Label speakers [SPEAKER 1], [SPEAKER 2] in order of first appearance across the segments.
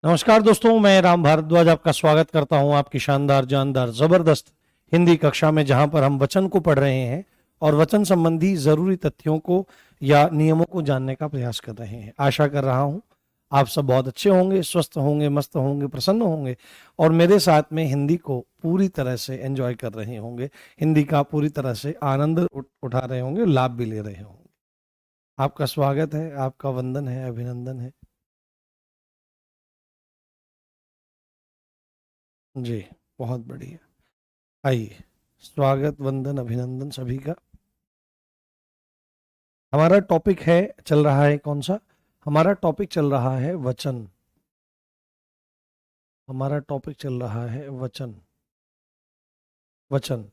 [SPEAKER 1] नमस्कार दोस्तों, मैं राम भारद्वाज आपका स्वागत करता हूं आपकी शानदार जानदार जबरदस्त हिंदी कक्षा में, जहां पर हम वचन को पढ़ रहे हैं और वचन संबंधी जरूरी तथ्यों को या नियमों को जानने का प्रयास कर रहे हैं। आशा कर रहा हूं आप सब बहुत अच्छे होंगे, स्वस्थ होंगे, मस्त होंगे, प्रसन्न होंगे और मेरे साथ में हिंदी को पूरी तरह से एंजॉय कर रहे होंगे, हिंदी का पूरी तरह से आनंद उठा रहे होंगे, लाभ भी ले रहे होंगे। आपका स्वागत है, आपका वंदन है, अभिनंदन है। जी, बहुत बढ़िया। आइए, स्वागत, वंदन, अभिनंदन सभी का। हमारा टॉपिक है, चल रहा है कौन सा? हमारा टॉपिक चल रहा है वचन। हमारा टॉपिक चल रहा है वचन। वचन।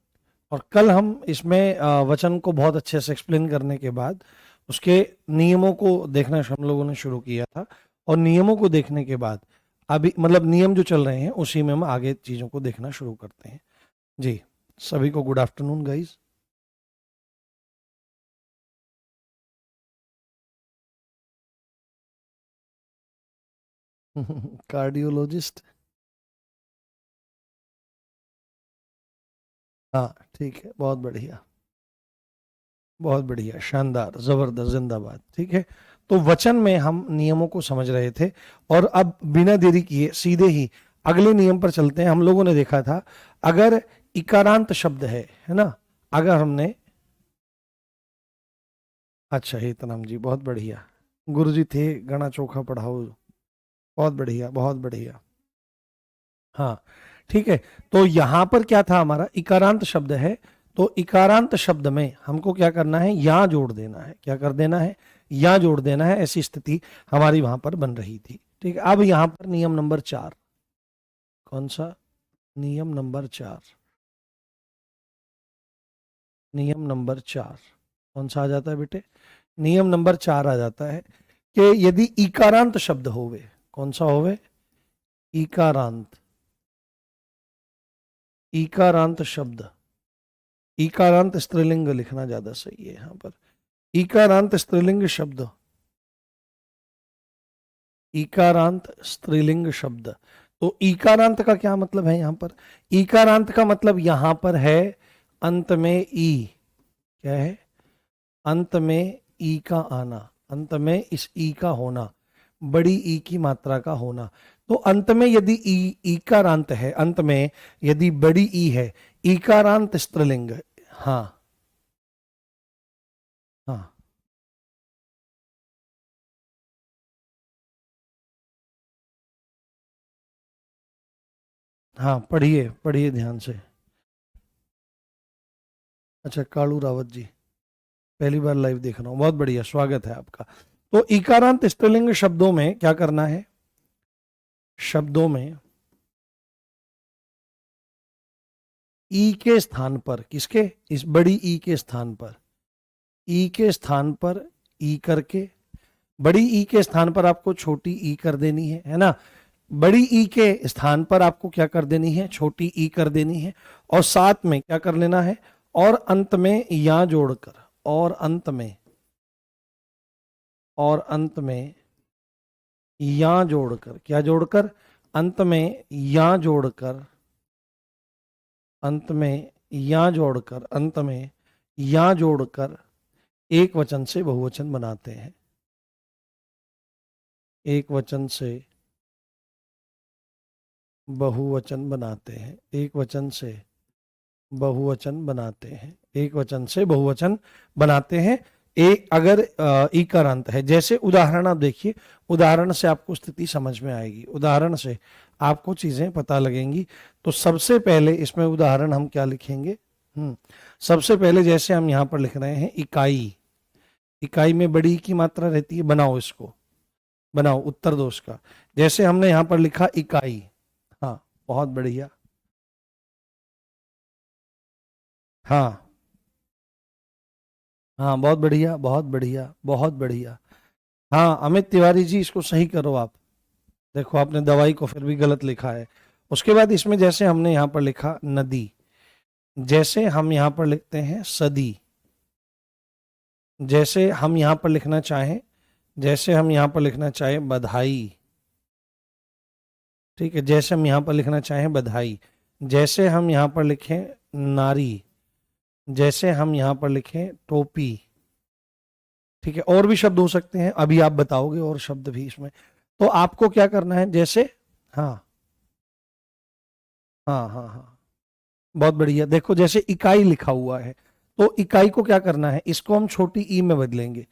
[SPEAKER 1] और कल हम इसमें वचन को बहुत अच्छे से एक्सप्लेन करने के बाद उसके नियमों को देखना हम लोगों ने शुरू किया था। और नियमों को देखने के बाद अभी मतलब नियम जो चल रहे हैं उसी में हम आगे चीजों को देखना शुरू करते हैं। जी, सभी को गुड आफ्टरनून गाइस। कार्डियोलॉजिस्ट। हाँ ठीक है, बहुत बढ़िया, बहुत बढ़िया, शानदार, जबरदस्त, जिंदाबाद। ठीक है, तो वचन में हम नियमों को समझ रहे थे और अब बिना देरी किए सीधे ही अगले नियम पर चलते हैं। हम लोगों ने देखा था अगर इकारांत शब्द है ना, अगर हमने, अच्छा हेतनाम जी बहुत बढ़िया, गुरु जी थे गणा चोखा पढ़ाओ, बहुत बढ़िया, बहुत बढ़िया। हाँ ठीक है, तो यहां पर क्या था, हमारा इकारांत शब्द है, तो इकारांत शब्द में हमको क्या करना है, या जोड़ देना है। क्या कर देना है? या जोड़ देना है। ऐसी स्थिति हमारी वहां पर बन रही थी। ठीक है, अब यहां पर नियम नंबर 4। कौन सा? नियम नंबर 4। नियम नंबर 4 कौन सा आ जाता है बेटे? नियम नंबर 4 आ जाता है कि यदि इकारांत शब्द होवे, कौन सा होवे? इकारांत। इकारांत शब्द, इकारांत स्त्रीलिंग लिखना ज्यादा सही है यहां पर। इकारांत स्त्रीलिंग शब्द, इकारांत स्त्रीलिंग शब्द। तो इकारांत का क्या मतलब है यहां पर? इकारांत का मतलब यहां पर है अंत में ई। क्या है? अंत में ई का आना, अंत में इस ई का होना, बड़ी ई की मात्रा का होना। तो अंत में यदि ई इकारांत है, अंत में यदि बड़ी ई है, इकारांत स्त्रीलिंग। हाँ हाँ हाँ, पढ़िए पढ़िए ध्यान से। अच्छा, कालू रावत जी, पहली बार लाइव देख रहा हूँ, बहुत बढ़िया, स्वागत है आपका। तो इकारांत स्त्रीलिंग शब्दों में क्या करना है? शब्दों में ई के स्थान पर, किसके? इस बड़ी ई के स्थान पर, ई के स्थान पर ई करके, बड़ी ई के स्थान पर आपको छोटी ई कर देनी है ना? बड़ी ई के स्थान पर आपको क्या कर देनी है? छोटी ई कर देनी है। और साथ में क्या कर लेना है? और अंत में या जोड़कर, और अंत में, और अंत में या जोड़कर, क्या जोड़कर? अंत में या जोड़कर, अंत में या जोड़कर, अंत में या जोड़कर एक वचन से बहुवचन बनाते हैं। एक वचन से बहुवचन बनाते हैं। एक वचन से बहुवचन बनाते हैं। एक वचन से बहुवचन बनाते हैं। एक अगर इकारांत है, जैसे उदाहरण आप देखिए, उदाहरण से आपको स्थिति समझ में आएगी, उदाहरण से आपको चीजें पता लगेंगी। तो सबसे पहले इसमें उदाहरण हम क्या लिखेंगे? सबसे पहले जैसे हम यहां पर लिख रहे हैं इकाई, इकाई में बड़ी की मात्रा रहती है, बनाओ इसको, बनाओ उत्तर दो उसका। जैसे हमने यहां पर लिखा इकाई, हाँ बहुत बढ़िया, हाँ हाँ बहुत बढ़िया, बहुत बढ़िया, बहुत बढ़िया। हाँ अमित तिवारी जी, इसको सही करो आप। देखो आपने दवाई को फिर भी गलत लिखा है। उसके बाद इसमें जैसे हमने यहाँ पर लिखा नदी, जैसे हम यहाँ पर लिखते हैं सदी, जैसे हम यहाँ पर लिखना चाहें, जैसे हम यहाँ पर लिखना चाहें बधाई, ठीक है, जैसे हम यहाँ पर लिखना चाहें बधाई, जैसे हम यहाँ पर लिखें नारी, जैसे हम यहाँ पर लिखें टोपी। ठीक है, और भी शब्द हो सकते हैं, अभी आप बताओगे और शब्द भी इसमें। तो आपको क्या करना है, जैसे, हाँ हाँ हाँ हाँ, बहुत बढ़िया। देखो जैसे इकाई लिखा हुआ है, तो इकाई को क्या करना है, इसको हम छोटी ई में बदलेंगे।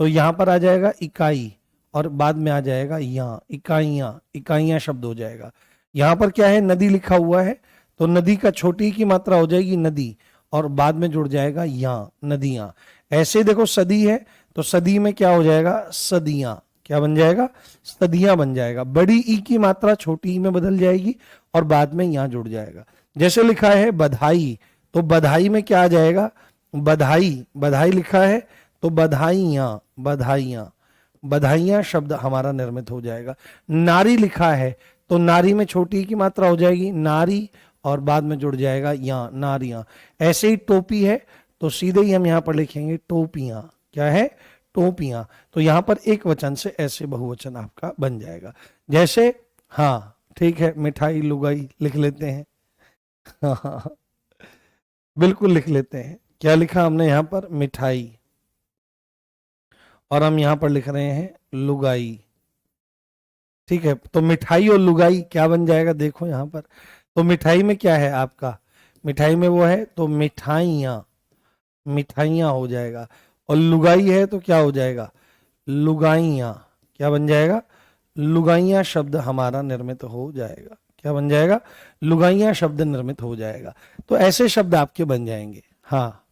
[SPEAKER 1] तो यहां पर आ जाएगा इकाई, और बाद में आ जाएगा यहाँ इकाइयां, इकाइयां शब्द हो जाएगा। यहां पर क्या है, नदी लिखा हुआ है, तो नदी का छोटी की मात्रा हो जाएगी नदी, और बाद में जुड़ जाएगा यहाँ नदियां। ऐसे देखो सदी है, तो सदी में क्या हो जाएगा, सदियां। क्या बन जाएगा, सदियां बन जाएगा। बड़ी ई की मात्रा छोटी ई में बदल जाएगी, और बाद में यहां जुड़ जाएगा। जैसे लिखा है बधाई, तो बधाई में क्या आ जाएगा, बधाई, बधाई लिखा है तो बधाइयां, बधाइयां, बधाइयां शब्द हमारा निर्मित हो जाएगा। नारी लिखा है, तो नारी में छोटी की मात्रा हो जाएगी नारी, और बाद में जुड़ जाएगा यहाँ नारियां। ऐसे ही टोपी है, तो सीधे ही हम यहाँ पर लिखेंगे टोपियां। क्या है, टोपियां। तो यहाँ पर एक वचन से ऐसे बहुवचन आपका बन जाएगा। जैसे, हाँ ठीक है, मिठाई लुगाई लिख लेते हैं। हाँ बिल्कुल लिख लेते हैं। क्या लिखा हमने यहाँ पर, मिठाई, और हम यहाँ पर लिख रहे हैं लुगाई। ठीक है, तो मिठाई और लुगाई क्या बन जाएगा, देखो यहाँ पर। तो मिठाई में क्या है आपका, मिठाई में वो है तो मिठाइयाँ, मिठाइयाँ हो जाएगा। और लुगाई है तो क्या हो जाएगा, लुगाइयाँ। क्या बन जाएगा, लुगाइयाँ शब्द हमारा निर्मित हो जाएगा। क्या बन जाएगा, लुगाइयाँ शब्द निर्मित हो जाएगा। तो ऐसे शब्द आपके बन जाएंगे। हाँ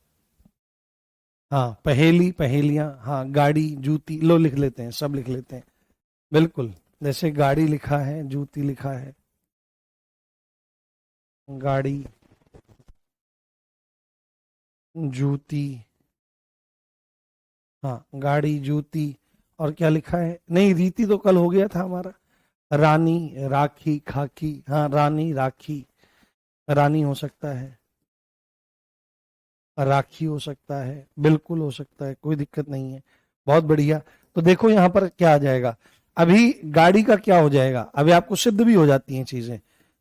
[SPEAKER 1] हाँ, पहेली, पहेलियां, हाँ, गाड़ी, जूती, लो लिख लेते हैं, सब लिख लेते हैं। बिल्कुल, जैसे गाड़ी लिखा है, जूती लिखा है, गाड़ी, जूती, हाँ गाड़ी, जूती, और क्या लिखा है, नहीं रीति तो कल हो गया था हमारा। रानी, राखी, खाकी, हाँ रानी, राखी, रानी हो सकता है, राखी हो सकता है, बिल्कुल हो सकता है, कोई दिक्कत नहीं है। बहुत बढ़िया। तो देखो यहाँ पर क्या आ जाएगा, अभी गाड़ी का क्या हो जाएगा, अभी आपको सिद्ध भी हो जाती हैं चीजें।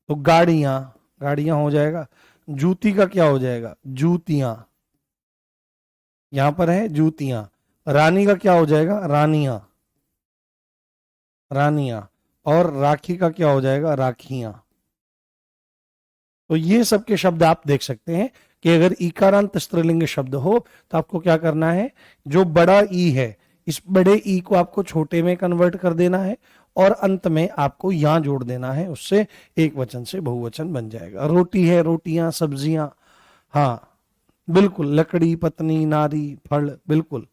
[SPEAKER 1] तो गाड़ियां, गाड़ियां हो जाएगा। जूती का क्या हो जाएगा, जूतियां, यहां पर है जूतियां। रानी का क्या हो जाएगा, रानियां, रानियां। और राखी का क्या हो जाएगा, राखियां। तो ये सब के शब्द आप देख सकते हैं कि अगर ईकारांत स्त्रीलिंग शब्द हो तो आपको क्या करना है, जो बड़ा ई है, इस बड़े ई को आपको छोटे में कन्वर्ट कर देना है, और अंत में आपको यहां जोड़ देना है, उससे एक वचन से बहुवचन बन जाएगा। रोटी है, रोटियां, सब्जियां, हाँ बिल्कुल, लकड़ी, पत्नी, नारी, फल, बिल्कुल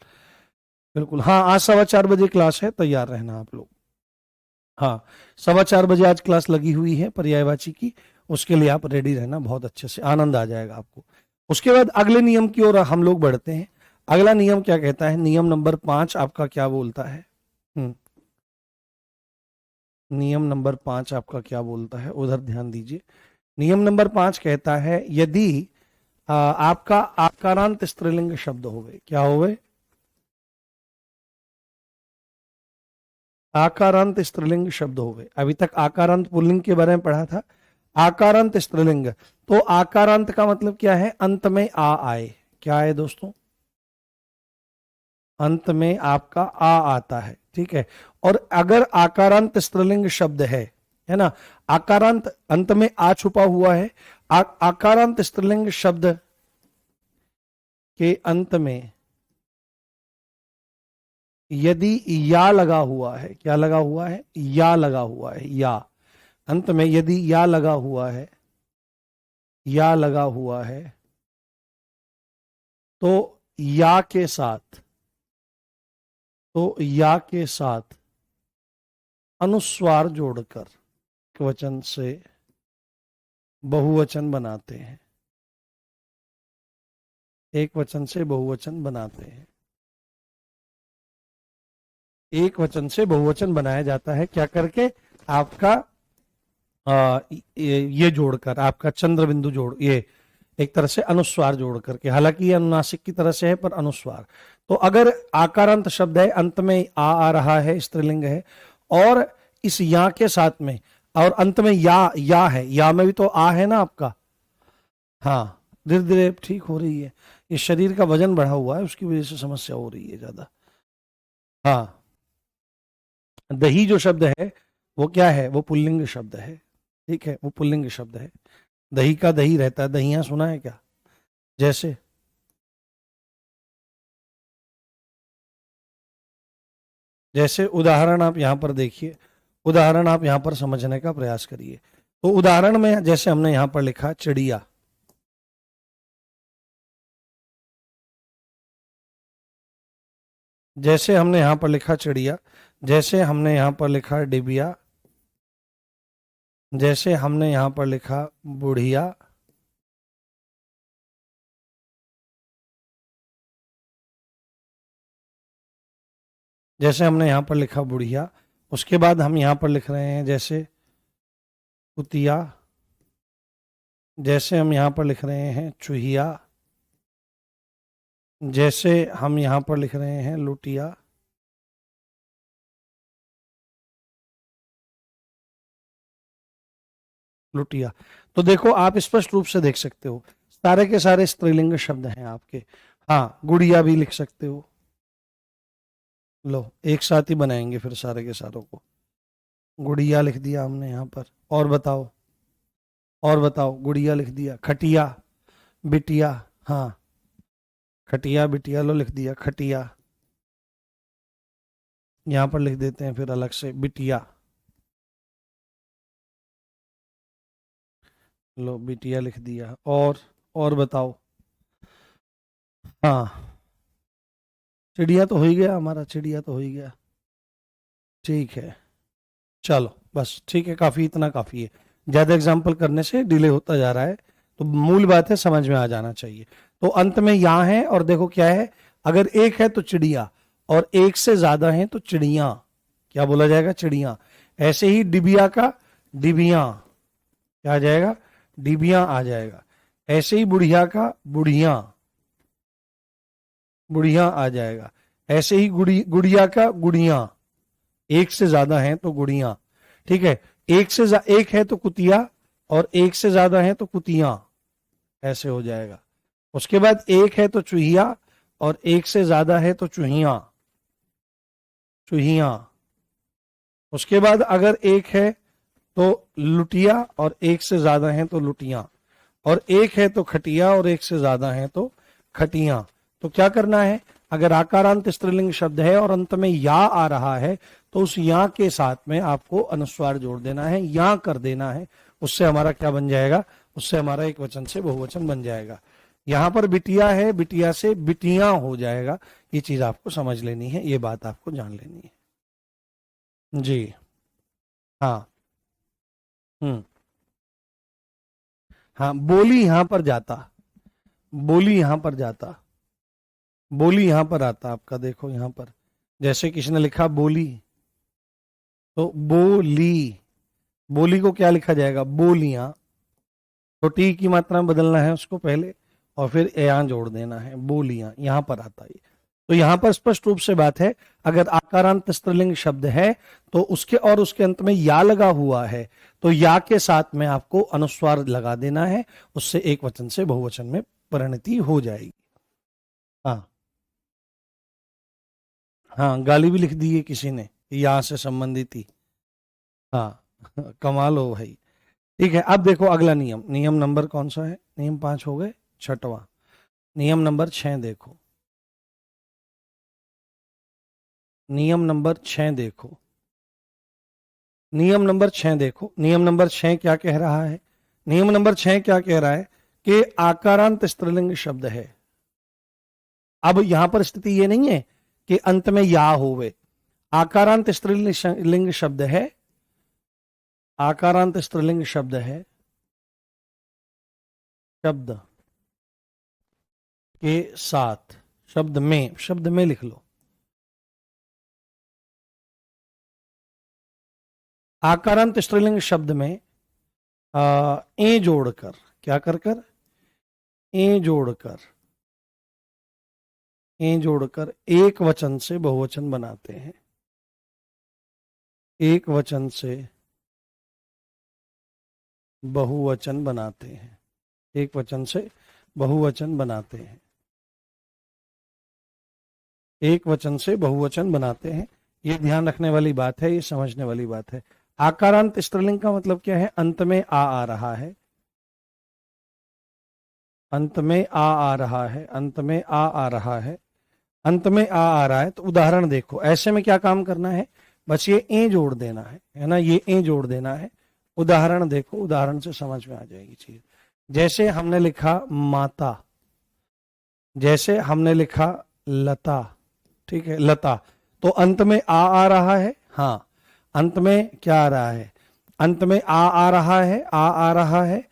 [SPEAKER 1] बिल्कुल। हाँ, आज 4:15 क्लास है, तैयार रहना आप लोग। हाँ, 4:15 आज क्लास लगी हुई है पर्यायवाची की, उसके लिए आप रेडी रहना, बहुत अच्छे से आनंद आ जाएगा आपको। उसके बाद अगले नियम की ओर हम लोग बढ़ते हैं। अगला नियम क्या कहता है, नियम नंबर 5 आपका क्या बोलता है, नियम नंबर 5 आपका क्या बोलता है, उधर ध्यान दीजिए। नियम नंबर 5 कहता है, यदि आपका आकारांत स्त्रीलिंग शब्द होवे, क्या होवे, आकारांत स्त्रीलिंग शब्द होवे। अभी तक आकारांत पुल्लिंग के बारे में पढ़ा था, आकारांत स्त्रीलिंग। तो आकारांत का मतलब क्या है, अंत में आ आए। क्या है दोस्तों, अंत में आपका आ आता है। ठीक है, और अगर आकारांत स्त्रीलिंग शब्द है ना, आकारांत अंत में आ छुपा हुआ है, आकारांत स्त्रीलिंग शब्द के अंत में यदि या लगा हुआ है, क्या लगा हुआ है, या लगा हुआ है, या अंत में यदि या लगा हुआ है, या लगा हुआ है, तो या के साथ, तो या के साथ अनुस्वार जोड़कर एक वचन से बहुवचन बनाते हैं, एक वचन से बहुवचन बनाते हैं। एक वचन से बहुवचन बनाया जाता है क्या करके, आपका ये जोड़कर, आपका चंद्र बिंदु जोड़, ये एक तरह से अनुस्वार जोड़ करके, हालांकि ये अनुनासिक की तरह से है पर अनुस्वार। तो अगर आकारांत शब्द है, अंत में आ रहा है, स्त्रीलिंग है, और इस या के साथ में और अंत में या है, या में भी तो आ है ना आपका। हाँ, धीरे धीरे ठीक हो रही है। ये शरीर का वजन बढ़ा हुआ है, उसकी वजह से समस्या हो रही है ज्यादा। हाँ, दही जो शब्द है वो क्या है, वो पुल्लिंग शब्द है। ठीक है, वो पुल्लिंग शब्द है। दही का दही रहता है, दहिया सुना है क्या? जैसे जैसे उदाहरण आप यहाँ पर देखिए, उदाहरण आप यहाँ पर समझने का प्रयास करिए। तो उदाहरण में जैसे हमने यहाँ पर लिखा चिड़िया, जैसे हमने यहाँ पर लिखा चिड़िया, जैसे हमने यहाँ पर लिखा डिबिया, जैसे हमने यहाँ पर लिखा बुढ़िया, जैसे हमने यहाँ पर लिखा बुढ़िया, उसके बाद हम यहाँ पर लिख रहे हैं जैसे कुतिया, जैसे हम यहाँ पर लिख रहे हैं चूहिया, जैसे हम यहाँ पर लिख रहे हैं लुटिया, लुटिया। तो देखो आप स्पष्ट रूप से देख सकते हो सारे के सारे स्त्रीलिंग शब्द हैं आपके। हाँ, गुड़िया भी लिख सकते हो। लो, एक साथ ही बनाएंगे फिर सारे के सारों को। गुड़िया लिख दिया हमने यहाँ पर। और बताओ, और बताओ, गुड़िया लिख दिया। खटिया, बिटिया, हाँ, खटिया बिटिया, लो लिख दिया खटिया। यहाँ पर लिख देते हैं फिर अलग से बिटिया, लो बिटिया लिख दिया। और बताओ। हाँ, चिड़िया तो हो ही गया हमारा, चिड़िया तो हो ही गया। ठीक है, चलो बस ठीक है, काफी, इतना काफी है। ज्यादा एग्जाम्पल करने से डिले होता जा रहा है, तो मूल बात है समझ में आ जाना चाहिए। तो अंत में यहाँ है, और देखो क्या है, अगर एक है तो चिड़िया, और एक से ज्यादा है तो चिड़िया। क्या बोला जाएगा? चिड़िया। ऐसे ही डिबिया का डिबिया, क्या आ जाएगा? डिबिया आ जाएगा। ऐसे ही बुढ़िया का बुढ़िया, बुढ़िया आ जाएगा। ऐसे ही गुड़िया का गुड़िया, एक से ज्यादा है तो गुड़िया। ठीक है, एक है तो कुतिया, और एक से ज्यादा है तो कुतिया, ऐसे हो जाएगा। उसके बाद एक है तो चूहिया, और एक से ज्यादा है तो चूहिया, चूहिया। उसके बाद अगर एक है तो लुटिया, और एक से ज्यादा है तो लुटिया, और एक है तो खटिया, और एक से ज्यादा है तो खटिया। तो क्या करना है, अगर आकारांत स्त्रीलिंग शब्द है और अंत में या आ रहा है, तो उस या के साथ में आपको अनुस्वार जोड़ देना है, या कर देना है। उससे हमारा क्या बन जाएगा? उससे हमारा एक वचन से बहुवचन बन जाएगा। यहां पर बिटिया है, बिटिया से बिटिया हो जाएगा। ये चीज आपको समझ लेनी है, ये बात आपको जान लेनी है। जी, हाँ, हम्म, हाँ, बोली यहां पर जाता, बोली यहां पर जाता, बोली यहां पर आता आपका। देखो यहां पर जैसे किसी ने लिखा बोली, तो बोली, बोली को क्या लिखा जाएगा? बोलियां। तो टी की मात्रा में बदलना है उसको पहले, और फिर या जोड़ देना है, बोलियां, यहां पर आता है। तो यहां पर स्पष्ट रूप से बात है, अगर आकारांत स्त्रीलिंग शब्द है तो उसके और उसके अंत में या लगा हुआ है, तो या के साथ में आपको अनुस्वार लगा देना है। उससे एक वचन से बहुवचन में परिणति हो जाएगी। हाँ, हाँ, गाली भी लिख दी है किसी ने, या से संबंधित थी। हाँ, कमाल हो भाई। ठीक है, अब देखो अगला नियम, नियम नंबर कौन सा है? नियम 5 हो गए, छठवां। नियम नंबर 6 देखो, नियम नंबर 6 देखो, नियम नंबर 6 देखो। नियम नंबर 6 क्या कह रहा है? नियम नंबर 6 क्या कह रहा है कि आकारांत स्त्रीलिंग शब्द है। अब यहां पर स्थिति ये नहीं है कि अंत में या होवे। आकारांत स्त्रीलिंग शब्द है, आकारांत स्त्रीलिंग शब्द है, शब्द के साथ, शब्द में लिख लो, आकारांत स्त्रीलिंग शब्द में ए जोड़कर, क्या कर कर? ए जोड़कर, ए जोड़कर एक वचन से बहुवचन बनाते हैं, एक वचन से बहुवचन बनाते हैं, एक वचन से बहुवचन बनाते हैं, एक वचन से बहुवचन बनाते हैं। ये ध्यान रखने वाली बात है, ये समझने वाली बात है। आकारांत स्त्रीलिंग का मतलब क्या है? अंत में आ रहा है, अंत में आ रहा है, अंत में आ रहा है, अंत में आ रहा है। तो उदाहरण देखो, ऐसे में क्या काम करना है? बस ये ए जोड़ देना है ना, ये ए जोड़ देना है। उदाहरण देखो, उदाहरण से समझ में आ जाएगी चीज। जैसे हमने लिखा माता, जैसे हमने लिखा लता, ठीक है, लता, तो अंत में आ रहा है। हाँ, अंत में क्या आ रहा है? अंत में आ रहा है, आ रहा है।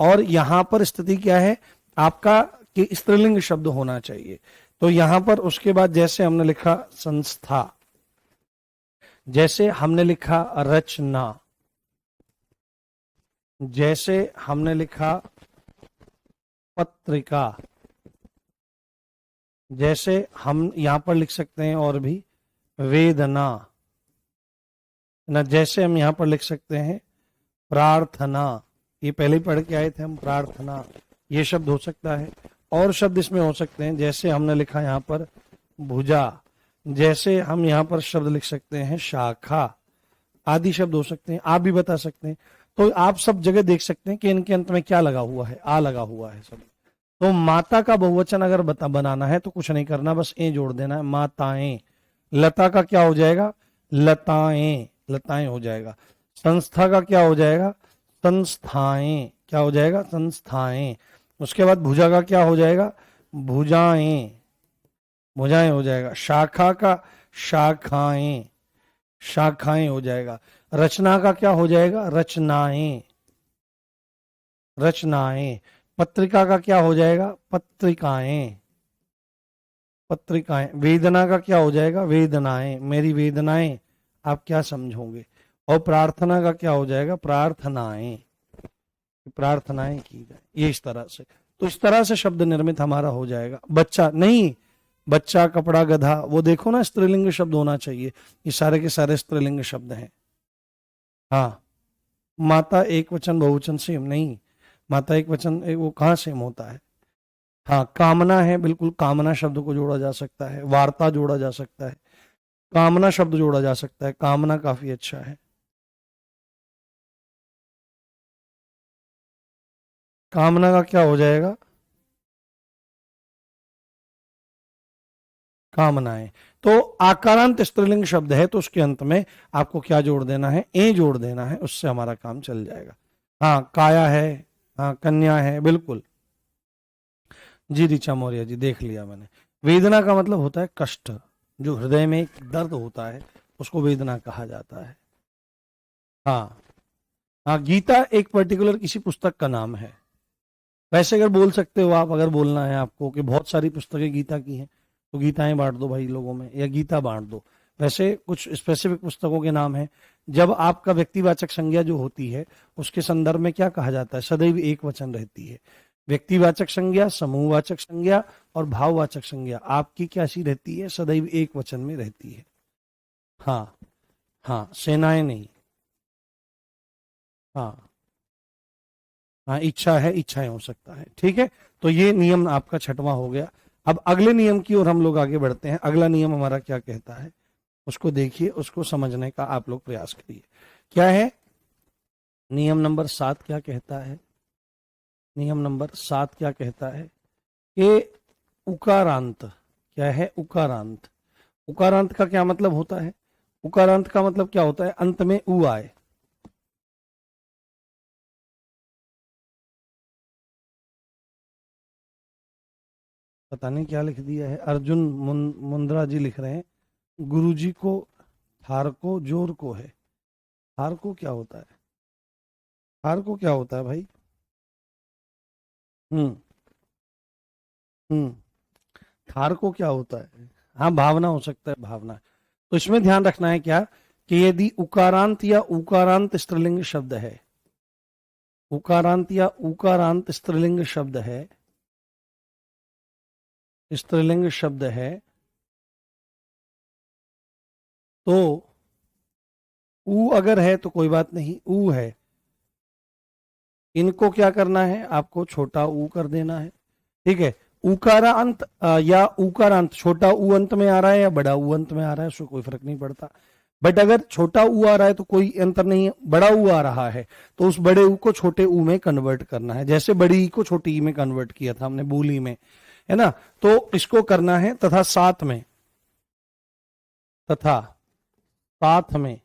[SPEAKER 1] और यहां पर स्थिति क्या है आपका कि स्त्रीलिंग शब्द होना चाहिए। तो यहां पर उसके बाद जैसे हमने लिखा संस्था, जैसे हमने लिखा रचना, जैसे हमने लिखा पत्रिका, जैसे हम यहां पर लिख सकते हैं और भी वेदना ना, जैसे हम यहां पर लिख सकते हैं प्रार्थना, ये पहले ही पढ़ के आए थे हम, प्रार्थना, ये शब्द हो सकता है। और शब्द इसमें हो सकते हैं, जैसे हमने लिखा यहां पर भुजा, जैसे हम यहां पर शब्द लिख सकते हैं शाखा, आदि शब्द हो सकते हैं। आप भी बता सकते हैं। तो आप सब जगह देख सकते हैं कि इनके अंत में क्या लगा हुआ है? आ लगा हुआ है सब। तो माता का बहुवचन अगर बनाना है तो कुछ नहीं करना, बस ए जोड़ देना है, माताएं। लता का क्या हो जाएगा? लताएं, लताएं हो जाएगा। संस्था का क्या हो जाएगा? संस्थाएं, क्या हो जाएगा? संस्थाएं। उसके बाद भुजा का क्या हो जाएगा? भुजाएं, भुजाएं हो जाएगा। शाखा का शाखाएं, शाखाएं हो जाएगा। रचना का क्या हो जाएगा? रचनाएं, रचनाएं। पत्रिका का क्या हो जाएगा? पत्रिकाएं, पत्रिकाएं। वेदना का क्या हो जाएगा? वेदनाएं, मेरी वेदनाएं। आप क्या समझोगे? और प्रार्थना का क्या हो जाएगा? प्रार्थनाएं, प्रार्थनाएं की जाए। ये इस तरह से, तो इस तरह से शब्द निर्मित हमारा हो जाएगा। बच्चा नहीं, बच्चा, कपड़ा, गधा, वो देखो ना, स्त्रीलिंग शब्द होना चाहिए। ये सारे के सारे स्त्रीलिंग शब्द हैं। हाँ, माता एक वचन बहुवचन सेम नहीं, माता एक वचन वो कहाँ सेम होता है? हाँ, कामना है, बिल्कुल कामना शब्द को जोड़ा जा सकता है, वार्ता जोड़ा जा सकता है, कामना शब्द जोड़ा जा सकता है, कामना काफी अच्छा है। कामना का क्या हो जाएगा? कामनाएं। तो आकारांत स्त्रीलिंग शब्द है तो उसके अंत में आपको क्या जोड़ देना है? ए जोड़ देना है, उससे हमारा काम चल जाएगा। हाँ, काया है, हाँ, कन्या है, बिल्कुल। जी ऋचा मौर्य जी, देख लिया मैंने। वेदना का मतलब होता है कष्ट, जो हृदय में एक दर्द होता है उसको वेदना कहा जाता है। हाँ, हाँ, गीता एक पर्टिकुलर किसी पुस्तक का नाम है। वैसे अगर बोल सकते हो आप, अगर बोलना है आपको कि बहुत सारी पुस्तकें गीता की हैं, तो गीताएं बांट दो भाई लोगों में, या गीता बांट दो। वैसे कुछ स्पेसिफिक पुस्तकों के नाम हैं। जब आपका व्यक्तिवाचक संज्ञा जो होती है उसके संदर्भ में क्या कहा जाता है? सदैव एक वचन रहती है। व्यक्तिवाचक संज्ञा, समूहवाचक संज्ञा और भाववाचक संज्ञा आपकी कैसी रहती है? सदैव एक वचन में रहती है। हाँ, हाँ, सेनाएं नहीं। हाँ, हाँ, इच्छा है, इच्छाएं हो सकता है, ठीक है। तो ये नियम आपका छठवां हो गया। अब अगले नियम की ओर हम लोग आगे बढ़ते हैं। अगला नियम हमारा क्या कहता है उसको देखिए, उसको समझने का आप लोग प्रयास करिए। क्या है? नियम नंबर 7 क्या कहता है? नियम नंबर 7 क्या कहता है कि उकारांत, क्या है? उकारांत। उकारांत का क्या मतलब होता है? उकारांत का मतलब क्या होता है? अंत में उ आए। पता नहीं क्या लिख दिया है, अर्जुन मुंद्रा जी लिख रहे हैं, गुरु जी को हार को जोर को है। हार को क्या होता है? हार को क्या होता है भाई? हम्म, हम्म, हार को क्या होता है? हाँ, भावना हो सकता है, भावना। तो इसमें ध्यान रखना है क्या कि यदि उकारांत या उकारांत स्त्रीलिंग शब्द है, उकारांत या उकारांत स्त्रीलिंग शब्द है, स्त्रीलिंग शब्द है, तो ऊ अगर है तो कोई बात नहीं, ऊ है, इनको क्या करना है, आपको छोटा ऊ कर देना है। ठीक है, उकारांत या उकारांत छोटा ऊ अंत में आ रहा है या बड़ा ऊ अंत में आ रहा है, उसको कोई फर्क नहीं पड़ता। बट अगर छोटा ऊ आ रहा है तो कोई अंतर नहीं है, बड़ा ऊ आ रहा है तो उस बड़े ऊ को छोटे ऊ में कन्वर्ट करना है, जैसे बड़ी ई को छोटी ई में कन्वर्ट किया था हमने बोली में, है ना। तो इसको करना है तथा साथ में, तथा साथ में,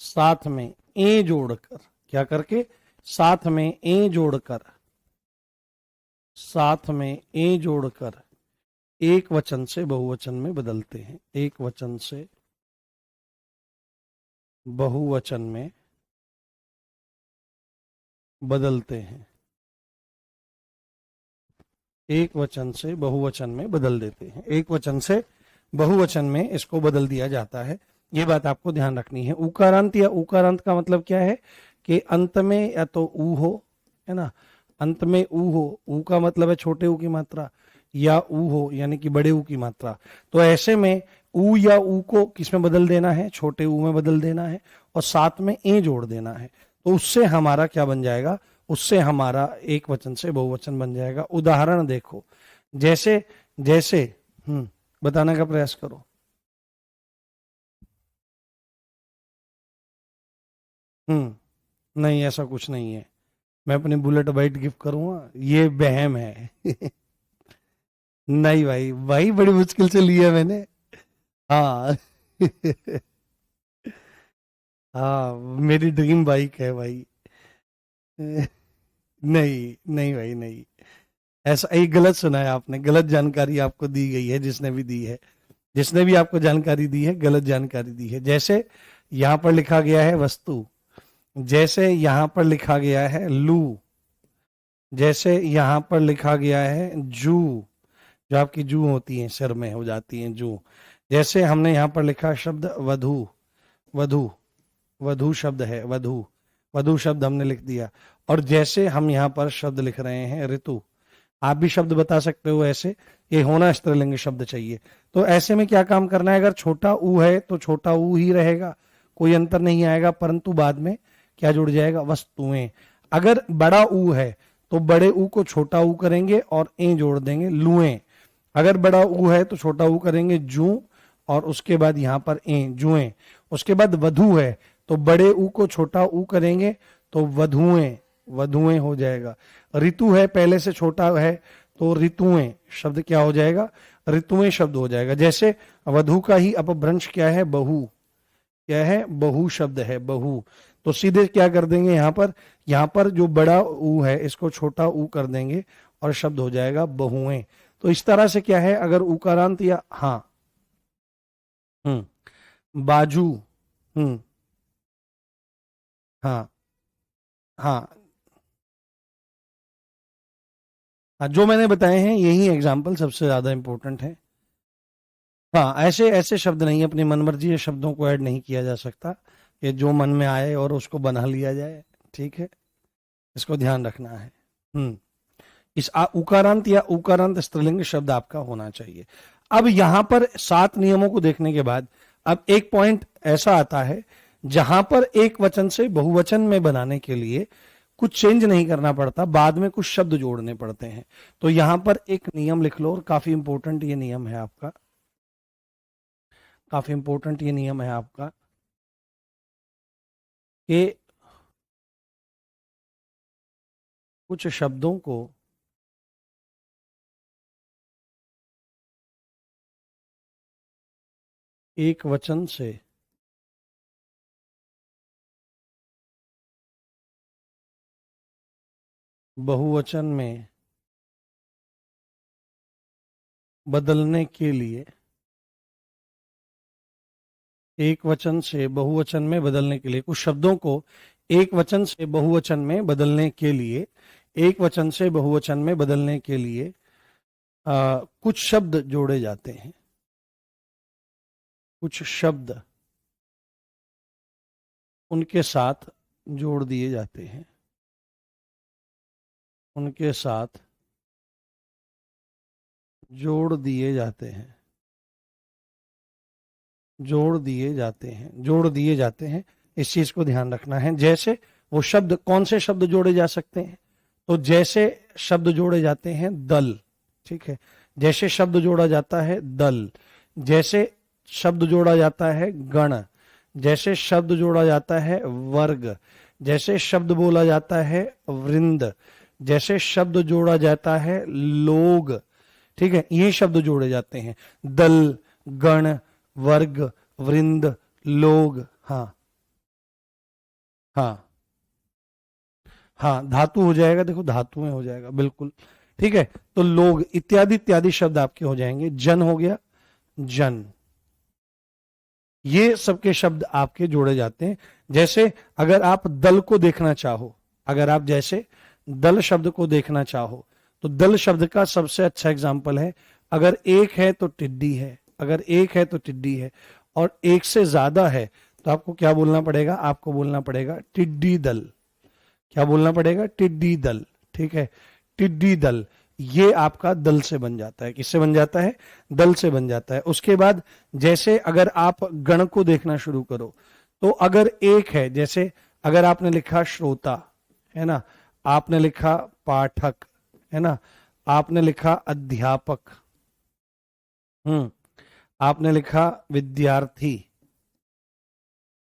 [SPEAKER 1] साथ में ए जोड़कर, क्या करके, साथ में ए जोड़कर, साथ में ए जोड़कर एक वचन से बहुवचन में बदलते हैं, एक वचन से बहुवचन में बदलते हैं, एक वचन से बहुवचन में बदल देते हैं, एक वचन से बहुवचन में इसको बदल दिया जाता है। ये बात आपको ध्यान रखनी है। उकारांत या उकारांत का मतलब क्या है कि अंत में या तो ऊ हो, है ना, अंत में ऊ हो, ऊ का मतलब है छोटे ऊ की मात्रा, या ऊ हो यानी कि बड़े ऊ की मात्रा। तो ऐसे में ऊ या ऊ को किस में बदल देना है, छोटे ऊ में बदल देना है, और साथ में ए जोड़ देना है। तो उससे हमारा क्या बन जाएगा, उससे हमारा एक वचन से बहुवचन बन जाएगा। उदाहरण देखो, जैसे जैसे बताने का प्रयास करो। नहीं, ऐसा कुछ नहीं है। मैं अपनी बुलेट बाइट गिफ्ट करूंगा, ये वहम है। नहीं भाई, भाई बड़ी मुश्किल से लिया मैंने। हाँ। हाँ, मेरी ड्रीम बाइक है भाई। नहीं नहीं भाई, नहीं, ऐसा एक गलत सुना है आपने, गलत जानकारी आपको दी गई है, जिसने भी दी है, जिसने भी आपको जानकारी दी है गलत जानकारी दी है। जैसे यहां पर लिखा गया है वस्तु, जैसे यहां पर लिखा गया है लू, जैसे यहां पर लिखा गया है जू, जो आपकी जू होती है सिर में हो जाती है जू, जैसे हमने यहां पर लिखा शब्द वधू, वधू, वधू शब्द है, वधू, वधू शब्द हमने लिख दिया। और जैसे हम यहाँ पर शब्द लिख रहे हैं ऋतु, आप भी शब्द बता सकते हो ऐसे, ये होना स्त्रीलिंग शब्द चाहिए। तो ऐसे में क्या काम करना है, अगर छोटा ऊ है तो छोटा ऊ ही रहेगा, कोई अंतर नहीं आएगा, परंतु बाद में क्या जुड़ जाएगा, वस्तुएं। अगर बड़ा ऊ है तो बड़े ऊ को छोटा ऊ करेंगे और ए जोड़ देंगे, लुएं। अगर बड़ा ऊ है तो छोटा ऊ करेंगे जू, और उसके बाद यहां पर ए, जुएं। उसके बाद वधु है तो बड़े ऊ को छोटा ऊ करेंगे तो वधुएं, वधुएं हो जाएगा। ऋतु है पहले से छोटा है तो ऋतुएं शब्द क्या हो जाएगा, ऋतुएं शब्द हो जाएगा। जैसे वधु का ही अपभ्रंश क्या है, बहु, क्या है, बहु शब्द है, बहु। तो सीधे क्या कर देंगे, यहां पर जो बड़ा ऊ है इसको छोटा ऊ कर देंगे और शब्द हो जाएगा बहुएं। तो इस तरह से क्या है, अगर उकारांत या हाँ, बाजू, हाँ, हाँ, हाँ, जो मैंने बताए हैं यही एग्जाम्पल सबसे ज्यादा इंपॉर्टेंट है। हाँ, ऐसे ऐसे शब्द नहीं, अपनी मनमर्जी के शब्दों को ऐड नहीं किया जा सकता कि जो मन में आए और उसको बना लिया जाए। ठीक है, इसको ध्यान रखना है। इस उकारांत या उकारांत स्त्रीलिंग शब्द आपका होना चाहिए। अब यहां पर 7 नियमों को देखने के बाद अब एक पॉइंट ऐसा आता है जहां पर एक वचन से बहुवचन में बनाने के लिए कुछ चेंज नहीं करना पड़ता, बाद में कुछ शब्द जोड़ने पड़ते हैं। तो यहां पर एक नियम लिख लो, और काफी इंपॉर्टेंट ये नियम है आपका, काफी इंपॉर्टेंट ये नियम है आपका कि कुछ शब्दों को एक वचन से बहुवचन में बदलने के लिए, एक वचन से बहुवचन में बदलने के लिए, कुछ शब्दों को एक वचन से बहुवचन में बदलने के लिए, एक वचन से बहुवचन में बदलने के लिए कुछ शब्द जोड़े जाते हैं, कुछ शब्द उनके साथ जोड़ दिए जाते हैं, उनके साथ जोड़ दिए जाते हैं, जोड़ दिए जाते हैं, जोड़ दिए जाते हैं। इस चीज को ध्यान रखना है। जैसे वो शब्द, कौन से शब्द जोड़े जा सकते हैं? तो जैसे शब्द जोड़े जाते हैं दल, ठीक है, जैसे शब्द जोड़ा जाता है दल, जैसे शब्द जोड़ा जाता है गण, जैसे शब्द जोड़ा जाता है वर्ग, जैसे शब्द बोला जाता है वृंद, जैसे शब्द जोड़ा जाता है लोग, ठीक है, ये शब्द जोड़े जाते हैं दल, गण, वर्ग, वृंद, लोग। हाँ हाँ हाँ, धातु हो जाएगा, देखो धातु में हो जाएगा, बिल्कुल ठीक है। तो लोग इत्यादि इत्यादि शब्द आपके हो जाएंगे। जन हो गया, जन, ये सबके शब्द आपके जोड़े जाते हैं। जैसे अगर आप दल को देखना चाहो, अगर आप जैसे दल शब्द को देखना चाहो, तो दल शब्द का सबसे अच्छा एग्जाम्पल है, अगर एक है तो टिड्डी है, अगर एक है तो टिड्डी है, और एक से ज्यादा है तो आपको क्या बोलना पड़ेगा? आपको बोलना पड़ेगा टिड्डी दल। क्या बोलना पड़ेगा? टिड्डी दल, ठीक है, टिड्डी दल। ये आपका दल से बन जाता है। किससे बन जाता है? दल से बन जाता है। उसके बाद जैसे अगर आप गण को देखना शुरू करो, तो अगर एक है, जैसे अगर आपने लिखा श्रोता, है ना, आपने लिखा पाठक, है ना, आपने लिखा अध्यापक, आपने लिखा विद्यार्थी,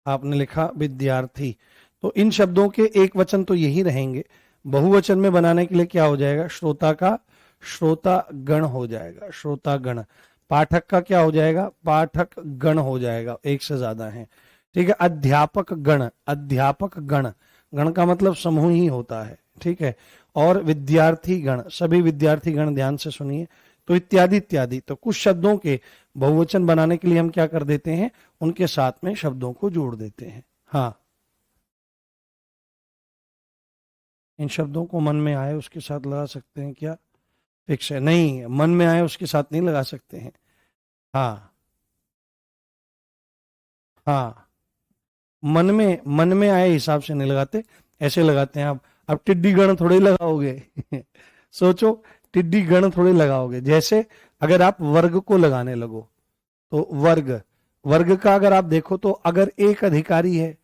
[SPEAKER 1] आपने लिखा विद्यार्थी, तो इन शब्दों के एक वचन तो यही रहेंगे। बहुवचन में बनाने के लिए क्या हो जाएगा? श्रोता का श्रोता गण हो जाएगा, श्रोता गण। पाठक का क्या हो जाएगा? पाठक गण हो जाएगा, एक से ज्यादा है, ठीक है। अध्यापक गण, अध्यापक गण, गण का मतलब समूह ही होता है, ठीक है। और विद्यार्थी गण, सभी विद्यार्थी गण, ध्यान से सुनिए। तो इत्यादि इत्यादि। तो कुछ शब्दों के बहुवचन बनाने के लिए हम क्या कर देते हैं? उनके साथ में शब्दों को जोड़ देते हैं। हाँ, इन शब्दों को मन में आए उसके साथ लगा सकते हैं क्या? फिक्स है? नहीं, मन में आए उसके साथ नहीं लगा सकते हैं। हाँ हाँ, मन में आए हिसाब से नहीं लगाते, ऐसे लगाते हैं आप। अब टिड्डी गण थोड़े लगाओगे सोचो, टिड्डी गण थोड़े लगाओगे। जैसे अगर आप वर्ग को लगाने लगो, तो वर्ग, वर्ग का अगर आप देखो तो अगर एक अधिकारी है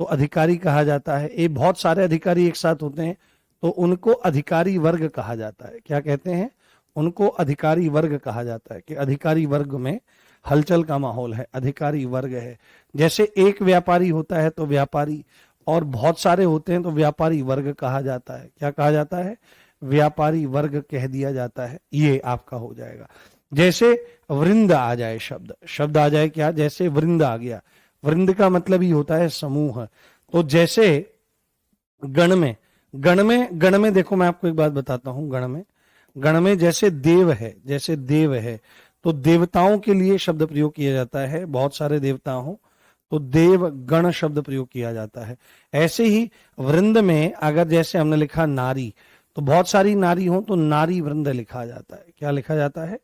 [SPEAKER 1] तो अधिकारी कहा जाता है। ये बहुत सारे अधिकारी एक साथ होते हैं तो उनको अधिकारी वर्ग कहा जाता है। क्या कहते हैं? उनको अधिकारी वर्ग कहा जाता है, कि अधिकारी वर्ग में हलचल का माहौल है, अधिकारी वर्ग है। जैसे एक व्यापारी होता है तो व्यापारी, और बहुत सारे होते हैं तो व्यापारी वर्ग कहा जाता है। क्या कहा जाता है? व्यापारी वर्ग कह दिया जाता है। ये आपका हो जाएगा। जैसे वृंद आ जाए, शब्द शब्द आ जाए, क्या? जैसे वृंद आ गया, वृंद का मतलब ही होता है समूह। तो जैसे गण में देखो, मैं आपको एक बात बताता हूं। गण में जैसे देव है, जैसे देव है, तो देवताओं के लिए शब्द प्रयोग किया जाता है। बहुत सारे देवता हो तो देव गण शब्द प्रयोग किया जाता है। ऐसे ही वृंद में अगर जैसे हमने लिखा नारी, तो बहुत सारी नारी हो तो नारी वृंद लिखा जाता है। क्या लिखा जाता है?